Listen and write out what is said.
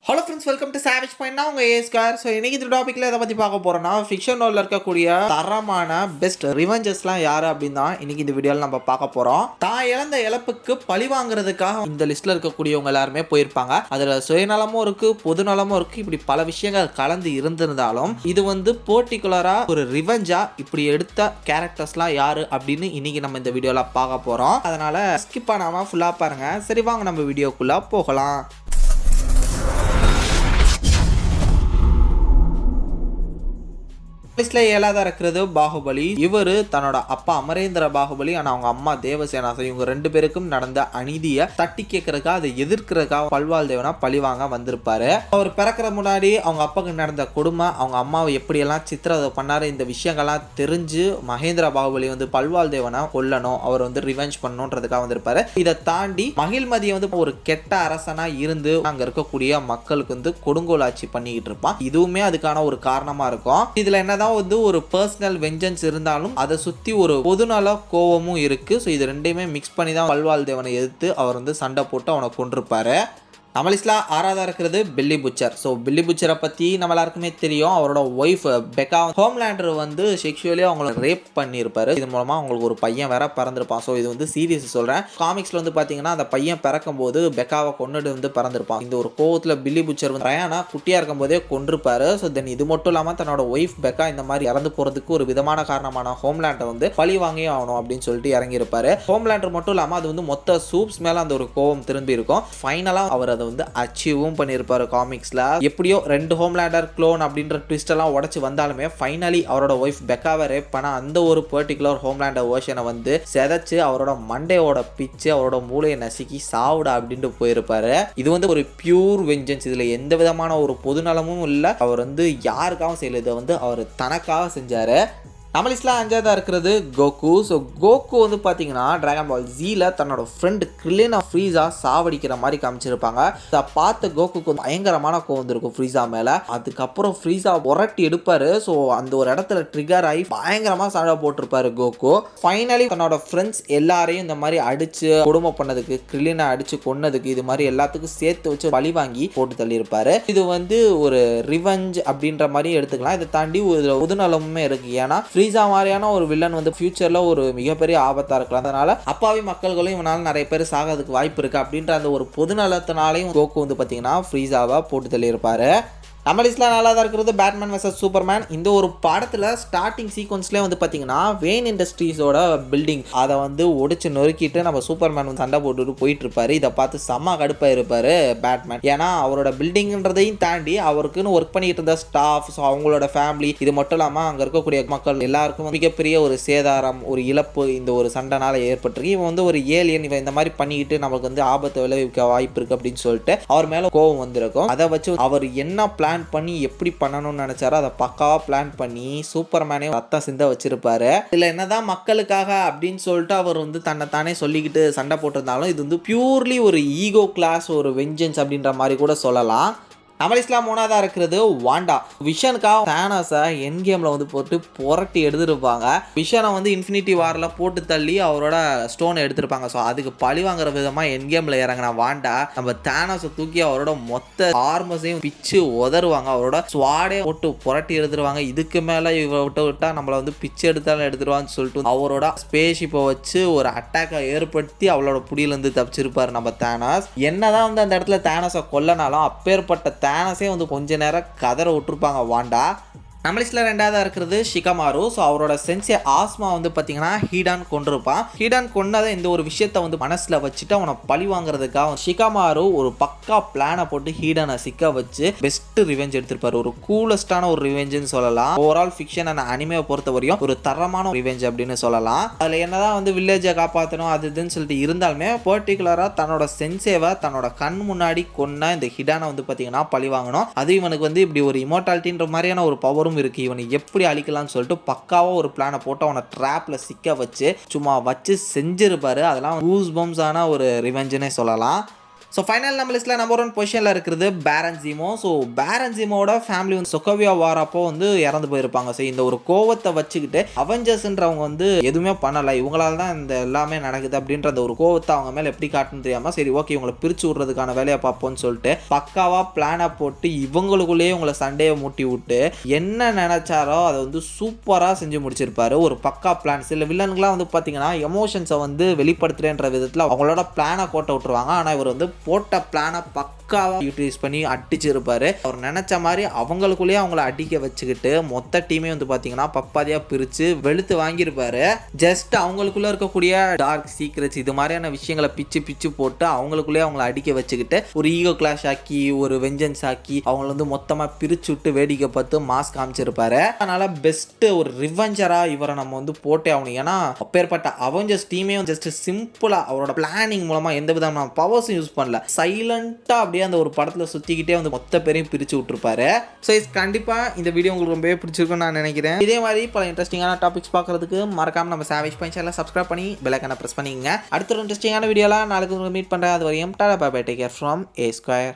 Hello friends, welcome to savage point. நான் உங்கள் ஏஸ்கார். So இன்றைக்கி இந்த டாப்பிக்கில் எதை பற்றி பார்க்க போகிறோன்னா, ஃபிக்ஷன் வேர்ல்டில் இருக்கக்கூடிய தரமான பெஸ்ட் ரிவெஞ்சர்ஸ்லாம் யார் அப்படின்னு தான் இன்றைக்கி இந்த வீடியோவில் நம்ம பார்க்க போகிறோம். தான் இழந்த இழப்புக்கு பழி வாங்குறதுக்காக இந்த லிஸ்ட்டில் இருக்கக்கூடியவங்க எல்லாருமே போயிருப்பாங்க. அதில் சுயநலமும் இருக்குது, பொதுநலமும் இருக்குது. இப்படி பல விஷயங்கள் கலந்து இருந்திருந்தாலும் இது பர்டிகுலராக ஒரு ரிவெஞ்சாக இப்படி எடுத்த கேரக்டர்ஸ்லாம் யார் அப்படின்னு இன்றைக்கி நம்ம இந்த வீடியோவில் பார்க்க போகிறோம். அதனால் ஸ்கிப் பண்ணாமல் ஃபுல்லாக பாருங்கள். சரி, வாங்க நம்ம வீடியோக்குள்ளே போகலாம். லிஸ்ட்ல 7ஆவதா இருக்கிறது பாகுபலி. இவர் தன்னோட அப்பா அமரேந்திர பாகுபலி ஆனால் அவங்க அம்மா தேவசேனா, இவங்க 2 பேருக்கும் நடந்த அநீதியை தட்டி கேட்கறதுக்காக, அதை எதிர்க்கிறதுக்காக பல்வாள் தேவனா பழிவாங்க வந்திருப்பாரு. அவர் பிறக்கிற முன்னாடி அவங்க அப்பாவுக்கு நடந்த கொடுமை, அவங்க அம்மாவை எப்படியெல்லாம் சித்திரவதை பண்ணாரு, இந்த விஷயங்கள்லாம் தெரிஞ்சு மகேந்திர பாகுபலி பல்வாள் தேவனா கொல்லணும், அவர் ரிவெஞ்ச் பண்ணணுன்றதுக்காக வந்திருப்பாரு. இதை தாண்டி மகிழ்மதி ஒரு கெட்ட அரசனா இருந்து அங்க இருக்கக்கூடிய மக்களுக்கு கொடுங்கோல் ஆட்சி பண்ணிக்கிட்டு இருப்பான். இதுவுமே அதுக்கான ஒரு காரணமா இருக்கும். இதுல என்னதான் ஒரு பர்சனல் வெஞ்சன்ஸ் இருந்தாலும் அதை சுத்தி ஒரு பொதுநல கோவமும் இருக்கு. ஸோ இது ரெண்டையுமே மிக்ஸ் பண்ணி தான் பல்வாள் தேவனை எதிர்த்து அவர் சண்டை போட்டு அவனை கொண்டிருப்பாரு. நம்ம லிஸ்ட்டில் 6ஆவதா இருக்கிறது பில்லி புச்சர். ஸோ பில்லி புச்சரை பற்றி நம்ம எல்லாருக்குமே தெரியும். அவரோட ஒய்ஃப் பெக்கா ஹோம்லேண்டர் செக்ஷுவலி அவங்கள ரேப் பண்ணியிருப்பாரு. இது மூலமாக அவங்களுக்கு ஒரு பையன் வேற பிறந்திருப்பான். ஸோ இது சீரியஸ் சொல்கிறேன். காமிக்ஸில் பார்த்தீங்கன்னா அந்த பையன் பிறக்கும் போது பெக்காவை கொண்டுட்டு பிறந்திருப்பான். இந்த ஒரு கோவத்தில் பில்லி புச்சர் ரயானா குட்டியாக இருக்கும் போதே கொண்டிருப்பாரு. ஸோ தென் இது மட்டும் இல்லாமல் தன்னோட ஒய்ஃப் பெக்கா இந்த மாதிரி இறந்து போகிறதுக்கு ஒரு விதமான காரணமான ஹோம்லேண்டை பழி வாங்கி ஆகணும் அப்படின்னு சொல்லிட்டு இறங்கியிருப்பாரு. ஹோம்லேண்டர் மட்டும் இல்லாமல் அது மொத்த சூப்ஸ் மேலே அந்த ஒரு கோவம் திரும்பி இருக்கும். ஃபைனலாக அவர் அதை அச்சீவும் பண்ணியிருப்பாரு காமிக்ஸ்ல. எப்படியோ 2 ஹோம்லேண்டர் க்ளோன் அப்படின்ற ட்விஸ்ட் எல்லாம் உடைச்சு வந்தாலுமே ஃபைனலி அவரோட ஒய்ஃப் பெக்காவை ரேப் பண்ண அந்த ஒரு பர்டிகுலர் ஹோம்லேண்டர் வெர்ஷனை செதைச்சு அவரோட மண்டையோட பிச்சு அவரோட மூளையை நசுக்கி சாவுடா அப்படின்ட்டு போயிருப்பாரு. இது ஒரு பியூர் வெஞ்சன்ஸ். இதுல எந்த விதமான ஒரு பொதுநலமும் இல்லை. அவர் யாருக்காகவும் செய்யல, இதை அவர் தனக்காக செஞ்சாரு. நம்ம லிஸ்ட்ல 5ஆவதா இருக்கிறது கோகு. ஸோ கோகு பார்த்தீங்கன்னா டிராகன் பால் ஜீல தன்னோட ஃப்ரெண்ட் கிரில்லினை ஃப்ரீஸா சாவடிக்கிற மாதிரி காமிச்சிருப்பாங்க. இதை பார்த்த கோகுக்கு பயங்கரமான கோவம் இருக்கும் ஃப்ரீஸா மேலே. அதுக்கப்புறம் ஃப்ரீஸா உரட்டி எடுப்பாரு. ஸோ அந்த ஒரு இடத்துல ட்ரிகர் ஆகி பயங்கரமாக சண்டை போட்டிருப்பாரு கோகு. ஃபைனலி தன்னோட ஃப்ரெண்ட்ஸ் எல்லாரையும் இந்த மாதிரி அடிச்சு கொடுமை பண்ணதுக்கு, கிரில்லினை அடிச்சு கொன்னதுக்கு, இது மாதிரி எல்லாத்துக்கும் சேர்த்து வச்சு பழி வாங்கி போட்டு தள்ளியிருப்பாரு. இது ஒரு ரிவெஞ்ச் அப்படின்ற மாதிரி எடுத்துக்கலாம். இதை தாண்டி ஒரு பொதுநலமுமே இருக்கு. ஏன்னா ஃப்ரீஸா மாதிரியான ஒரு வில்லன் ஃபியூச்சர்ல ஒரு மிகப்பெரிய ஆபத்தா இருக்கலாம். அதனால அப்பாவி மக்கள்களும் இவனால நிறைய பேர் சாகிறதுக்கு வாய்ப்பு இருக்கு அப்படின்ற அந்த ஒரு பொதுநலத்தினாலையும் கோகு பார்த்தீங்கன்னா ஃப்ரீஸாவை போட்டு தள்ளியிருப்பாரு. நம்ம லிஸ்ட்டில் 4ஆவதா இருக்கிறது பேட்மேன் வெர்சஸ் சூப்பர்மேன். இந்த ஒரு படத்தில் ஸ்டார்டிங் சீக்வன்ஸ்லேயே பார்த்தீங்கன்னா வெயின் இண்டஸ்ட்ரீஸோட பில்டிங் அதை ஒடிச்சு நொறுக்கிட்டு நம்ம சூப்பர்மேன் சண்டை போட்டுட்டு போயிட்டு இருப்பாரு. இதை பார்த்து செம்ம கடுப்பாக இருப்பார் பேட்மேன். ஏன்னா அவரோட பில்டிங்ன்றதையும் தாண்டி அவருக்குன்னு ஒர்க் பண்ணிட்டு இருந்த ஸ்டாஃப், ஸோ அவங்களோட ஃபேமிலி, இது மட்டும் இல்லாமல் அங்கே இருக்கக்கூடிய மக்கள் எல்லாருக்கும் மிகப்பெரிய ஒரு சேதாரம், ஒரு இழப்பு இந்த ஒரு சண்டைனால ஏற்பட்டிருக்கு. இவன் ஒரு ஏலியன், இவன் இந்த மாதிரி பண்ணிக்கிட்டு நமக்கு ஆபத்தை விளைவிக்க வாய்ப்பு இருக்கு அப்படின்னு சொல்லிட்டு அவர் மேலே கோபம் வந்திருக்கும். அதை வச்சு அவர் என்ன பிளான் பண்ணி எப்படி பண்ணணும்னு நினைச்சாரோ அதை பக்காவா பிளான் பண்ணி சூப்பர்மேனே ரத்தம் சிந்த வச்சிருப்பாரு. இதுல என்னதான் மக்களுக்காக அப்படின்னு சொல்லிட்டு அவர் தன்னை தானே சொல்லிக்கிட்டு சண்டை போட்டிருந்தாலும் இது பியூர்லி ஒரு ஈகோ கிளாஸ், ஒரு வெஞ்சன்ஸ் அப்படின்ற மாதிரி கூட சொல்லலாம். நம்ம லிஸ்ட்ல 3ஆவதா இருக்கிறது வாண்டா. விஷனுக்காக தானோஸை என் கேம்ல போட்டு புரட்டி எடுத்துருப்பாங்க. விஷனை இன்ஃபினிட்டி வாரில் போட்டு தள்ளி அவரோட ஸ்டோனை எடுத்திருப்பாங்க. ஸோ அதுக்கு பழி வாங்குற விதமாக என் கேம்ல இறங்கின வாண்டா நம்ம தானோஸை தூக்கி அவரோட மொத்த ஆர்மஸையும் பிச்சு உதருவாங்க. அவரோட ஸ்வாடே போட்டு புரட்டி எடுத்துருவாங்க. இதுக்கு மேலே இவரை விட்டா நம்மளை பிச்சு எடுத்தாலும் எடுத்துருவான்னு சொல்லிட்டு அவரோட ஸ்பேஸ்ஷிப்பை வச்சு ஒரு அட்டாக்கை ஏற்படுத்தி அவளோட புடியிலேருந்து தப்பிச்சிருப்பாரு நம்ம தானோஸ். என்னதான் அந்த இடத்துல தானோஸை கொல்லனாலும் அப்பேற்பட்ட தானோஸே கொஞ்ச நேரம் கதற விட்டுருப்பாங்க வாண்டா. நம்ம லிஸ்ட்ல 2ஆவதா இருக்கிறது ஷிகமாரு. ஸோ அவரோட சென்சே ஆஸ்மா பார்த்தீங்கன்னா ஹீடான் கொண்டிருப்பான். ஹீடான் கொண்டதை இந்த ஒரு விஷயத்த மனசில் வச்சுட்டு அவனை பழி வாங்குறதுக்காக ஷிகமாரு ஒரு பக்கா பிளானை போட்டு ஹீடானை சிக்க வச்சு பெஸ்ட் ரிவெஞ்ச் எடுத்திருப்பாரு. ஒரு கூலஸ்டான ஒரு ரிவெஞ்சுன்னு சொல்லலாம். ஓவரால் ஃபிக்ஷன் அண்ட் அனிமையை பொறுத்த வரையும் ஒரு தரமான ரிவெஞ்ச் அப்படின்னு சொல்லலாம். அதில் என்னதான் வில்லேஜை காப்பாற்றணும் அது இதுன்னு சொல்லிட்டு இருந்தாலுமே பர்டிகுலராக தன்னோட சென்சேவை தன்னோட கண் முன்னாடி கொன்ன இந்த ஹிடானை பார்த்தீங்கன்னா பழி வாங்கணும். அது இவனுக்கு இப்படி ஒரு இமோர்டாலிட்டின்ற மாதிரியான ஒரு பவர் இருக்கு. இவனை எப்படி அழிக்கலாம்னு சொல்லிட்டு பக்காவா ஒரு பிளானை போட்டு அவனை ட்ராப்ல சிக்க வச்சு சும்மா வச்சு செஞ்சிருப்பாரு. அதெல்லாம் கூஸ் பம்ஸான ஒரு ரிவெஞ்சுன்னே சொல்லலாம். ஸோ ஃபைனல் நம்ம லிஸ்ட்டில் நம்பர் 1 பொசிஷனில் இருக்கிறது பேரன் ஜீமோ. ஸோ பேரன் ஜீமோட ஃபேமிலி வந்து சொக்கோவியா வார் அப்போ வந்து இறந்து போயிருப்பாங்க. ஸோ இந்த ஒரு கோவத்தை வச்சுக்கிட்டு அவெஞ்சர்ஸ்ன்றவங்க வந்து எதுவுமே பண்ணலை, இவங்களால தான் இந்த எல்லாமே நடக்குது அப்படின்ற அந்த ஒரு கோவத்தை அவங்க மேலே எப்படி காட்டுன்னு தெரியாமல் சரி ஓகே இவங்களை பிரித்து விட்றதுக்கான வேலையை பார்ப்போம்னு சொல்லிட்டு பக்காவாக பிளானை போட்டு இவங்களுக்குள்ளேயே உங்களை சண்டையை மூட்டி விட்டு என்ன நினைச்சாரோ அதை வந்து சூப்பராக செஞ்சு முடிச்சிருப்பாரு. ஒரு பக்கா பிளான். சில வில்லன்களாம் வந்து பார்த்தீங்கன்னா எமோஷன்ஸை வந்து வெளிப்படுத்துறேன்ற விதத்தில் அவங்களோட பிளானை கோட்டை விட்டுருவாங்க. ஆனால் இவர் வந்து போட்ட பிளானை பக்காவாக யூட்டிலைஸ் பண்ணி அடிச்சிருப்பாரு. அவர் நினைச்ச மாதிரி அவங்களுக்குள்ளேயே அவங்கள அடிக்க வச்சுக்கிட்டு மொத்த டீமே வந்து பார்த்தீங்கன்னா பப்பாதியாக பிரித்து வெளுத்து வாங்கியிருப்பாரு. ஜஸ்ட் அவங்களுக்குள்ள இருக்கக்கூடிய டார்க் சீக்ரெட்ஸ் இது மாதிரியான விஷயங்களை பிச்சு பிச்சு போட்டு அவங்களுக்குள்ளேயே அவங்கள அடிக்க வச்சுக்கிட்டு ஒரு ஈகோ கிளாஷ் ஆக்கி ஒரு வெஞ்சன்ஸ் ஆக்கி அவங்கள வந்து மொத்தமாக பிரிச்சு விட்டு வேடிக்கை பார்த்து மாஸ் காமிச்சிருப்பாரு. அதனால பெஸ்ட் ஒரு ரிவெஞ்சரா இவரை நம்ம வந்து போட்டே ஆகணும். ஏன்னா அப்பேற்பட்ட அவெஞ்சர்ஸ் டீமே ஜஸ்ட் சிம்பிளா அவரோட பிளானிங் மூலமா எந்த விதமான பவர்ஸும் யூஸ் பண்ணல, சைலண்டா அப்படியே அந்த ஒரு படத்துல சுத்திக்கிட்டே வந்து மொத்த பேரையும் பிரிச்சு விட்டுருப்பாரு. ஸோ கண்டிப்பா இந்த வீடியோ உங்களுக்கு ரொம்பவே பிடிச்சிருக்கும்னு நான் நினைக்கிறேன். இதே மாதிரி பல இன்ட்ரெஸ்டிங்கான டாபிக்ஸ் பார்க்கறதுக்கு மறக்காம நம்ம சேவேஜ் பாயிண்ட் சேனலை சப்ஸ்கிரைப் பண்ணி பெல் ஐகானை பிரஸ் பண்ணிக்கங்க. அடுத்த ஒரு இன்ட்ரெஸ்டிங்கான வீடியோல நாளைக்கு மீட் பண்றேன். அது வரையும் tata bye bye, take care from A Square.